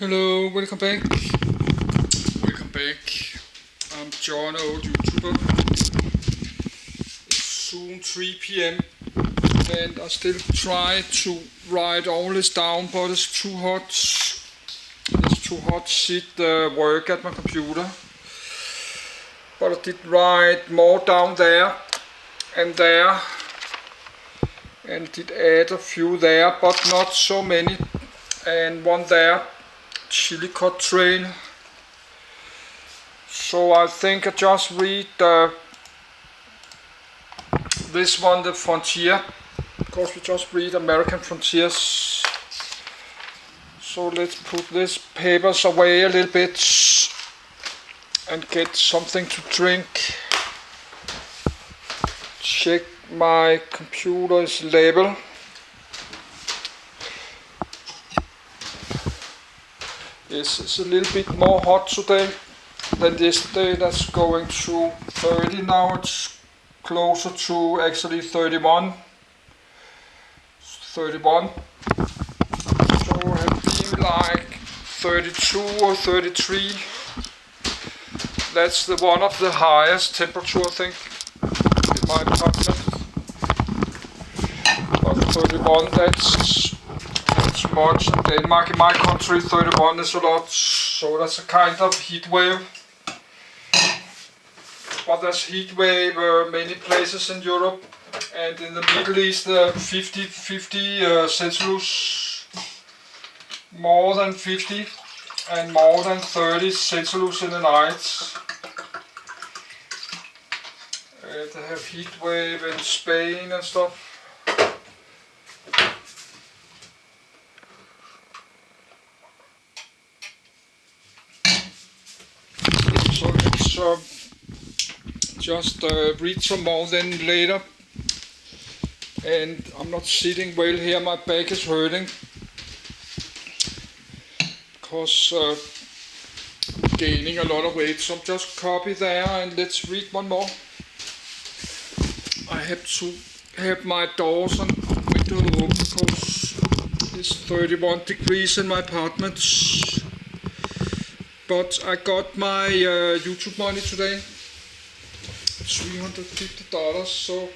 Hello, welcome back. Welcome back. I'm John, old YouTuber. It's soon 3 p.m. and I still try to write all this down, but it's too hot. It's too hot to sit work at my computer. But I did write more down there and there, and did add a few there, but not so many. And one there, Chillicothe Trail. So I think I just read this one, the Frontier, because we just read American Frontiers. So let's put these papers away a little bit and get something to drink. Check my computer's label. Yes, it's a little bit more hot today than yesterday. That's going to 30 now. It's closer to actually 31. 31. So it have been like 32 or 33. That's the one of the highest temperature, I think, in my apartment. But 31, that's much. In Denmark, in my country, 31 is a lot. So that's a kind of heat wave. But there's heat wave many places in Europe, and in the Middle East 50 Celsius, more than 50 and more than 30 Celsius in the nights. They have heat wave in Spain and stuff. So let's just read some more then later. And I'm not sitting well here, my back is hurting. Because gaining a lot of weight. So just copy there and let's read one more. I have to have my doors and windows open because it's 31 degrees in my apartment. But I got my YouTube money today. $350, so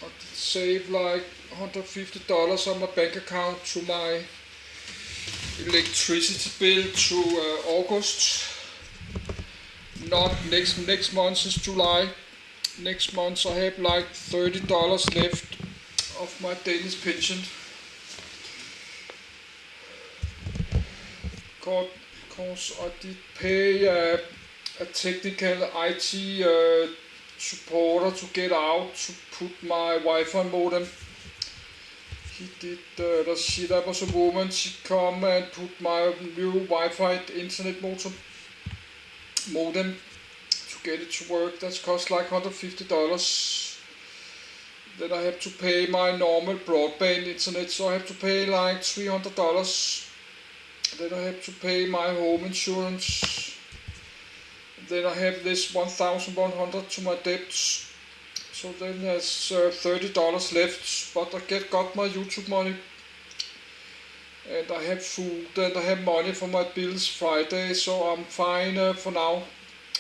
I did save like $150 on my bank account to my electricity bill to August. Not next month is July. Next month I have like $30 left of my Danish pension. Because I did pay a technical IT supporter to get out to put my Wi-Fi modem. He did the shit up as a woman. She come and put my new Wi-Fi internet modem to get it to work. That's cost like $150. Then I have to pay my normal broadband internet, so I have to pay like $300. Then I have to pay my home insurance. Then I have this 1,100 to my debts. So then there's $30 left, but I got my YouTube money. And I have food and I have money for my bills Friday, so I'm fine for now.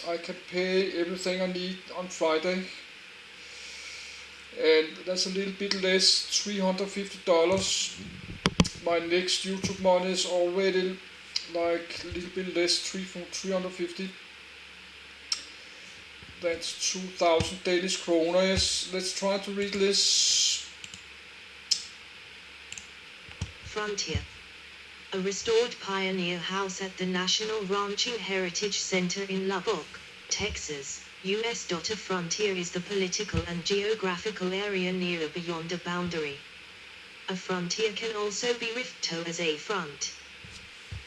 I can pay everything I need on Friday. And that's a little bit less, $350. My next YouTube money is already like a little bit less, 350. That's 2,000 Danish kroner. Yes, let's try to read this. Frontier. A restored pioneer house at the National Ranching Heritage Center in Lubbock, Texas, U.S. A frontier is the political and geographical area near or beyond a boundary. A frontier can also be referred to as a front.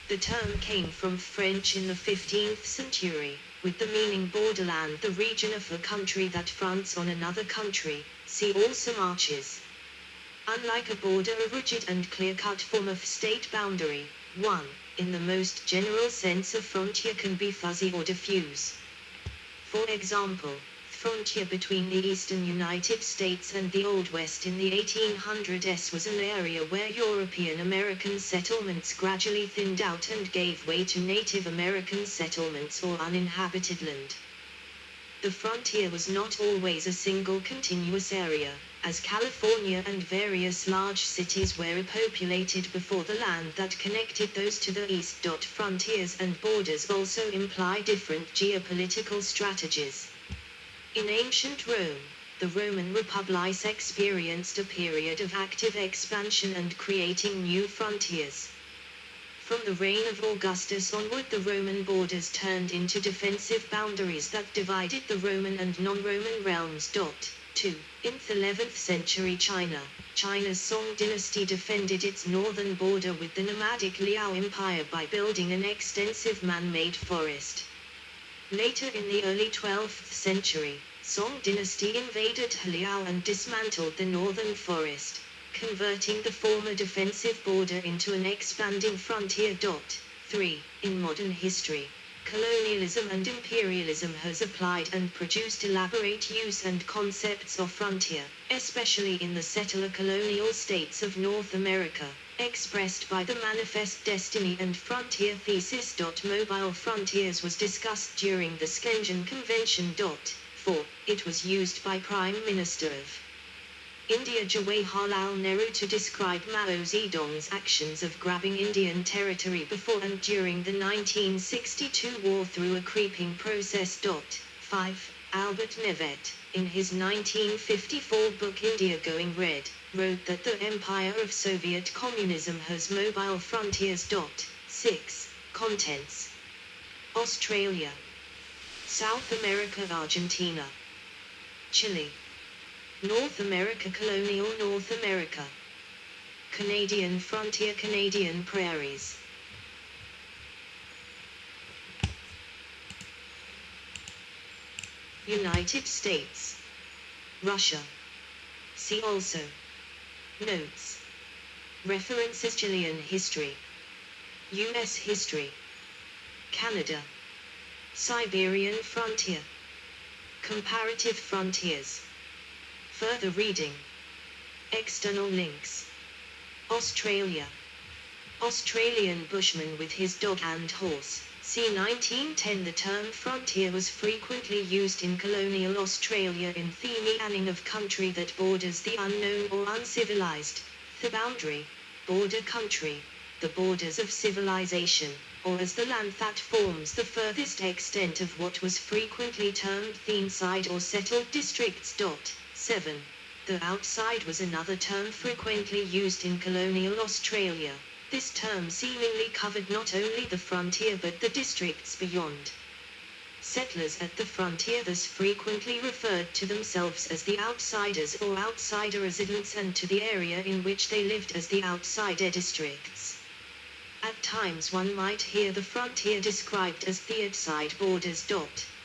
The term came from French in the 15th century, with the meaning borderland, the region of a country that fronts on another country. See also marches. Unlike a border, a rigid and clear-cut form of state boundary, 1. In the most general sense, a frontier can be fuzzy or diffuse. For example, frontier between the eastern United States and the Old West in the 1800s was an area where European American settlements gradually thinned out and gave way to Native American settlements or uninhabited land. The frontier was not always a single continuous area, as California and various large cities were populated before the land that connected those to the east. Frontiers and borders also imply different geopolitical strategies. In ancient Rome, the Roman Republic experienced a period of active expansion and creating new frontiers. From the reign of Augustus onward, the Roman borders turned into defensive boundaries that divided the Roman and non-Roman realms. 2. In the 11th century China's Song dynasty defended its northern border with the nomadic Liao Empire by building an extensive man-made forest. Later in the early 12th century, Song dynasty invaded Liao and dismantled the northern forest, converting the former defensive border into an expanding frontier. 3. In modern history, colonialism and imperialism has applied and produced elaborate use and concepts of frontier, especially in the settler colonial states of North America, expressed by the Manifest Destiny and Frontier Thesis. Mobile frontiers was discussed during the Schengen Convention. 4. It was used by Prime Minister of India Jawaharlal Nehru to describe Mao Zedong's actions of grabbing Indian territory before and during the 1962 war through a creeping process. 5. Albert Nevet, in his 1954 book India Going Red, wrote that the empire of Soviet communism has mobile frontiers. 6. Contents: Australia, South America, Argentina, Chile, North America, colonial North America, Canadian frontier, Canadian prairies. United States, Russia. See also Notes. References: Chilean history, U.S. history, Canada, Siberian frontier, comparative frontiers. Further reading. External links. Australia. Australian bushman with his dog and horse. C. 1910. The term frontier was frequently used in colonial Australia in the meaning of country that borders the unknown or uncivilized, the boundary, border country, the borders of civilization, or as the land that forms the furthest extent of what was frequently termed the inside or settled districts. 7. The outside was another term frequently used in colonial Australia. This term seemingly covered not only the frontier but the districts beyond. Settlers at the frontier thus frequently referred to themselves as the outsiders or outsider residents, and to the area in which they lived as the outsider districts. At times one might hear the frontier described as the outside borders.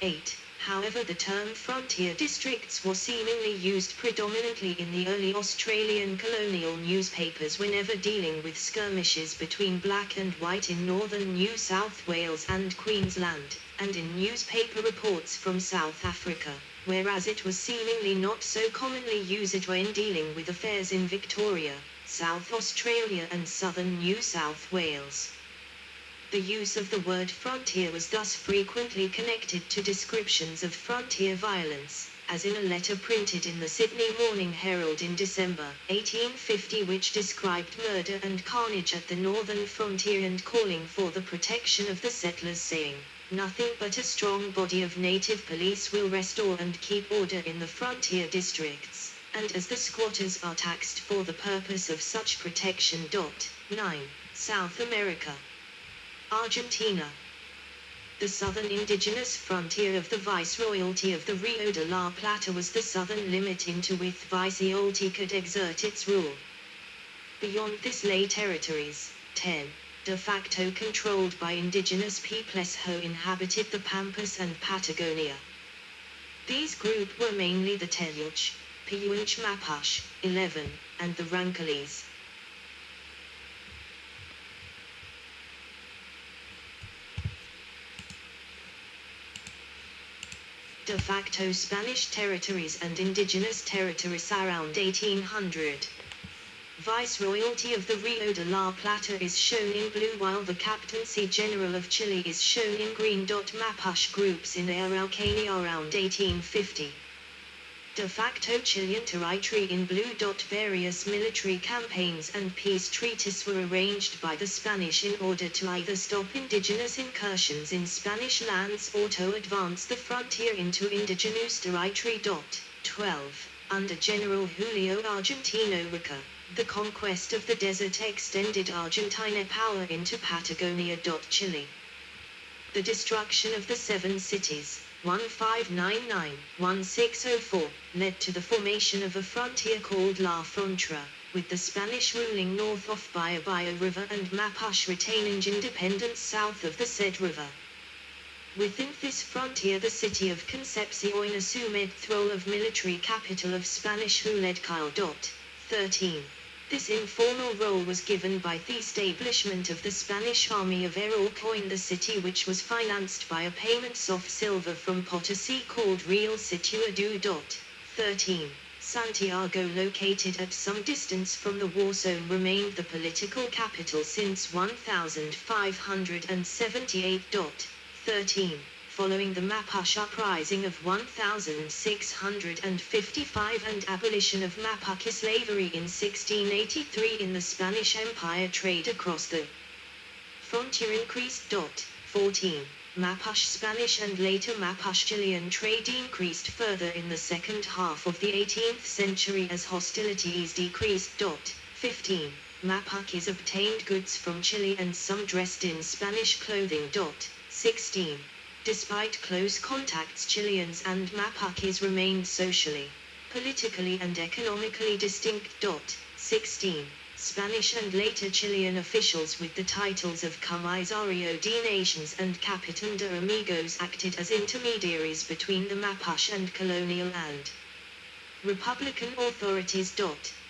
8. However, the term frontier districts was seemingly used predominantly in the early Australian colonial newspapers whenever dealing with skirmishes between black and white in northern New South Wales and Queensland, and in newspaper reports from South Africa, whereas it was seemingly not so commonly used when dealing with affairs in Victoria, South Australia and southern New South Wales. The use of the word frontier was thus frequently connected to descriptions of frontier violence, as in a letter printed in the Sydney Morning Herald in December 1850, which described murder and carnage at the northern frontier and calling for the protection of the settlers, saying, "Nothing but a strong body of native police will restore and keep order in the frontier districts, and as the squatters are taxed for the purpose of such protection." 9. South America. Argentina. The southern indigenous frontier of the Viceroyalty of the Rio de la Plata was the southern limit into which Viceroyalty could exert its rule. Beyond this lay territories, 10, de facto controlled by indigenous peoples who inhabited the Pampas and Patagonia. These group were mainly the Teluch, Piyunch Mapuche, 11, and the Rancalis. De facto Spanish territories and indigenous territories around 1800. Viceroyalty of the Rio de la Plata is shown in blue while the Captaincy General of Chile is shown in green. Mapuche groups in Araucania around 1850. De facto Chilean territory in blue. Various military campaigns and peace treaties were arranged by the Spanish in order to either stop indigenous incursions in Spanish lands or to advance the frontier into indigenous territory. 12. Under General Julio Argentino Roca, the conquest of the desert extended Argentine power into Patagonia. Chile. The destruction of the seven cities, 1599-1604, led to the formation of a frontier called La Frontera, with the Spanish ruling north of Biobío River and Mapuche retaining independence south of the said river. Within this frontier the city of Concepción assumed the role of military capital of Spanish ruled Kyle. 13. This informal role was given by the establishment of the Spanish army of Arauco in the city, which was financed by a payment of silver from Potosí called Real Situado. 13. Santiago, located at some distance from the war zone, remained the political capital since 1578. 13. Following the Mapuche uprising of 1655 and abolition of Mapuche slavery in 1683 in the Spanish Empire, trade across the frontier increased. 14. Mapuche Spanish and later Mapuche Chilean trade increased further in the second half of the 18th century as hostilities decreased. 15. Mapuches obtained goods from Chile and some dressed in Spanish clothing. 16. Despite close contacts, Chileans and Mapuches remained socially, politically and economically distinct. 16. Spanish and later Chilean officials with the titles of Comisario de Nations and Capitán de Amigos acted as intermediaries between the Mapuche and colonial and Republican authorities.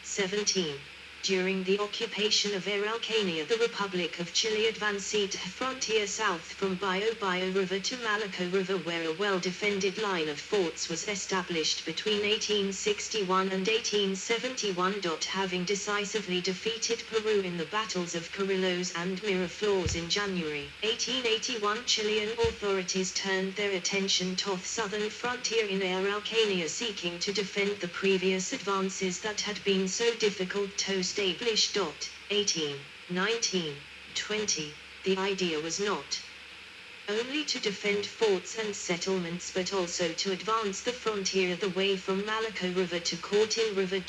17. During the occupation of Araucania, the Republic of Chile advanced a frontier south from Biobío River to Malaco River, where a well-defended line of forts was established between 1861 and 1871. Having decisively defeated Peru in the battles of Carrillos and Miraflores in January 1881, Chilean authorities turned their attention to the southern frontier in Araucania, seeking to defend the previous advances that had been so difficult to establish. 18, 19, 20. The idea was not only to defend forts and settlements but also to advance the frontier the way from Malaco River to Cortin River.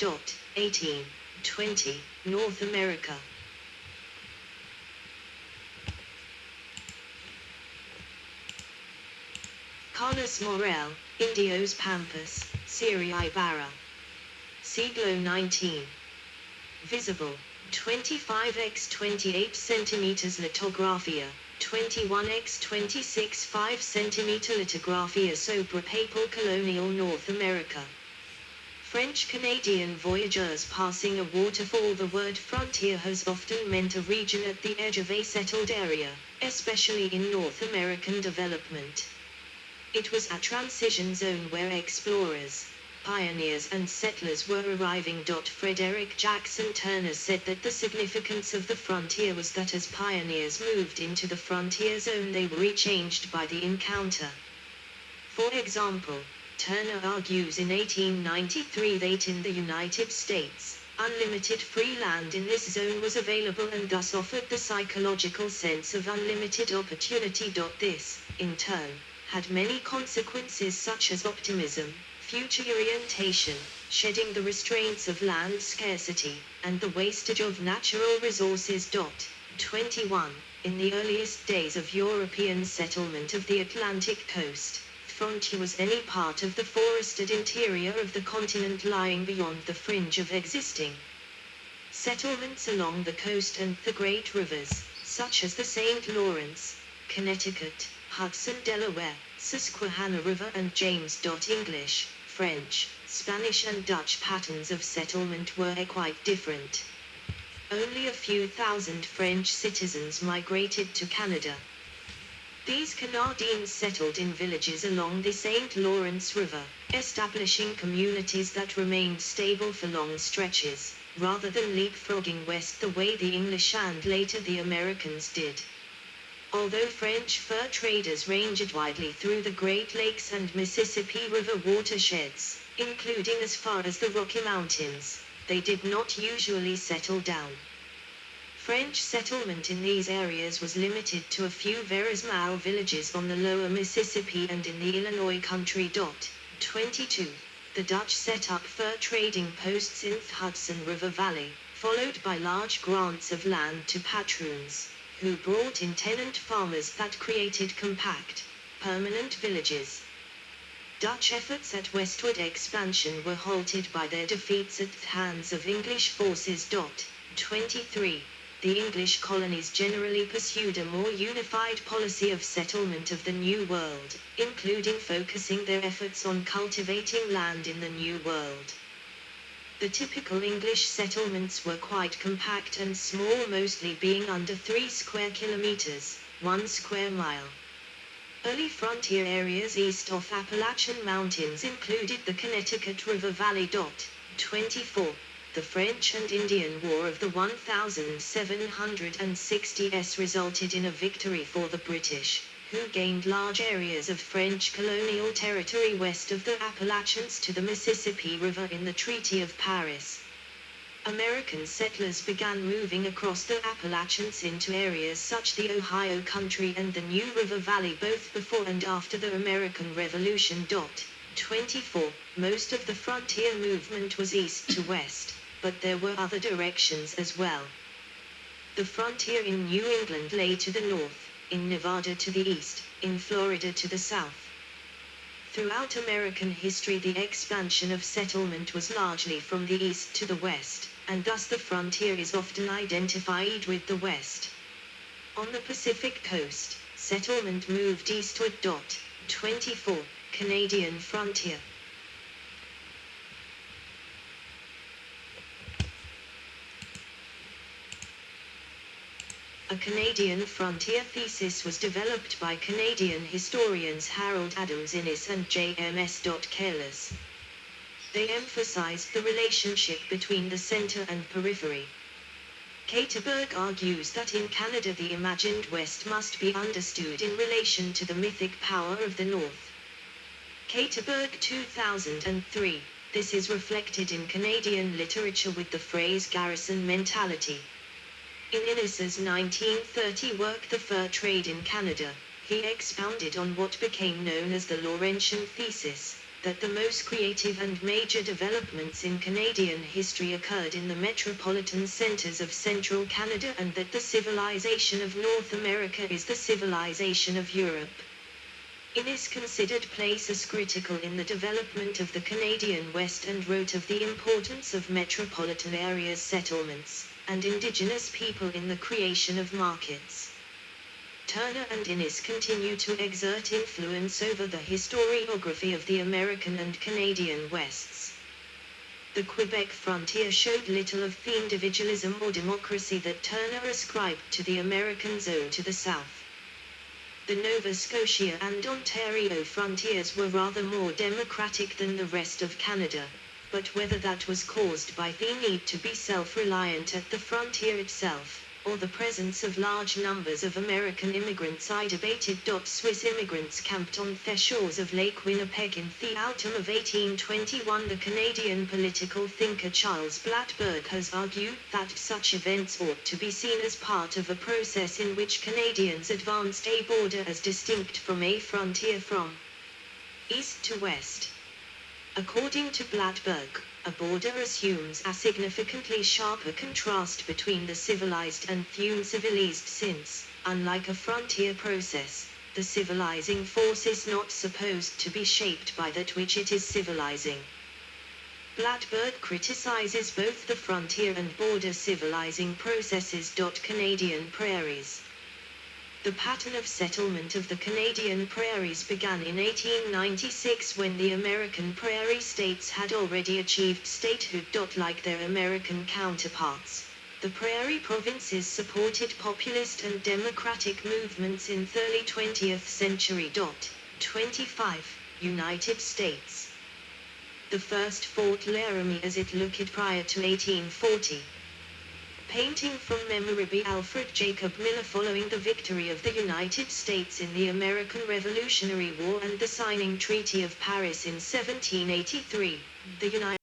18, 20. North America. Carlos Morel, Indios Pampas, Sierra Ibarra. Siglo 19. Visible, 25x28 cm lithografia, 21x26 5 cm lithografia sobre papal colonial North America. French-Canadian voyageurs passing a waterfall. The word frontier has often meant a region at the edge of a settled area, especially in North American development. It was a transition zone where explorers, pioneers and settlers were arriving. Frederick Jackson Turner said that the significance of the frontier was that as pioneers moved into the frontier zone they were changed by the encounter. For example, Turner argues in 1893 that in the United States, unlimited free land in this zone was available and thus offered the psychological sense of unlimited opportunity. This, in turn, had many consequences such as optimism, future orientation, shedding the restraints of land scarcity, and the wastage of natural resources. 21. In the earliest days of European settlement of the Atlantic coast, the frontier was any part of the forested interior of the continent lying beyond the fringe of existing settlements along the coast and the great rivers, such as the St. Lawrence, Connecticut, Hudson, Delaware, Susquehanna River and James. English, French, Spanish and Dutch patterns of settlement were quite different. Only a few thousand French citizens migrated to Canada. These Canadians settled in villages along the St. Lawrence River, establishing communities that remained stable for long stretches, rather than leapfrogging west the way the English and later the Americans did. Although French fur traders ranged widely through the Great Lakes and Mississippi River watersheds, including as far as the Rocky Mountains, they did not usually settle down. French settlement in these areas was limited to a few Verismao villages on the lower Mississippi and in the Illinois country. 22. The Dutch set up fur trading posts in the Hudson River Valley, followed by large grants of land to patroons, who brought in tenant farmers that created compact, permanent villages. Dutch efforts at westward expansion were halted by their defeats at the hands of English forces. 23. The English colonies generally pursued a more unified policy of settlement of the New World, including focusing their efforts on cultivating land in the New World. The typical English settlements were quite compact and small, mostly being under 3 square kilometers, 1 square mile. Early frontier areas east of Appalachian Mountains included the Connecticut River Valley. 24. The French and Indian War of the 1760s resulted in a victory for the British, who gained large areas of French colonial territory west of the Appalachians to the Mississippi River in the Treaty of Paris. American settlers began moving across the Appalachians into areas such as the Ohio Country and the New River Valley both before and after the American Revolution. 24. Most of the frontier movement was east to west, but there were other directions as well. The frontier in New England lay to the north, in Nevada to the east, in Florida to the south. Throughout American history, the expansion of settlement was largely from the east to the west, and thus the frontier is often identified with the west. On the Pacific coast, settlement moved eastward. 24. Canadian frontier. A Canadian frontier thesis was developed by Canadian historians Harold Adams Innes and J.M.S. Careless. They emphasized the relationship between the center and periphery. Caterberg argues that in Canada the imagined West must be understood in relation to the mythic power of the North. Caterberg 2003. This is reflected in Canadian literature with the phrase garrison mentality. In Innes's 1930 work The Fur Trade in Canada, he expounded on what became known as the Laurentian thesis, that the most creative and major developments in Canadian history occurred in the metropolitan centers of central Canada and that the civilization of North America is the civilization of Europe. Innes considered place as critical in the development of the Canadian West and wrote of the importance of metropolitan areas settlements and indigenous people in the creation of markets. Turner and Innes continue to exert influence over the historiography of the American and Canadian Wests. The Quebec frontier showed little of the individualism or democracy that Turner ascribed to the American zone to the south. The Nova Scotia and Ontario frontiers were rather more democratic than the rest of Canada, but whether that was caused by the need to be self-reliant at the frontier itself, or the presence of large numbers of American immigrants I debated. Swiss immigrants camped on the shores of Lake Winnipeg in the autumn of 1821. The Canadian political thinker Charles Blattberg has argued that such events ought to be seen as part of a process in which Canadians advanced a border as distinct from a frontier from east to west. According to Blattberg, a border assumes a significantly sharper contrast between the civilized and the uncivilized since, unlike a frontier process, the civilizing force is not supposed to be shaped by that which it is civilizing. Blattberg criticizes both the frontier and border civilizing processes. Canadian prairies. The pattern of settlement of the Canadian prairies began in 1896 when the American prairie states had already achieved statehood. Like their American counterparts, The prairie provinces supported populist and democratic movements in the early 20th century. 25. United States. The first Fort Laramie as it looked prior to 1840. Painting from memory by Alfred Jacob Miller following the victory of the United States in the American Revolutionary War and the signing Treaty of Paris in 1783. The United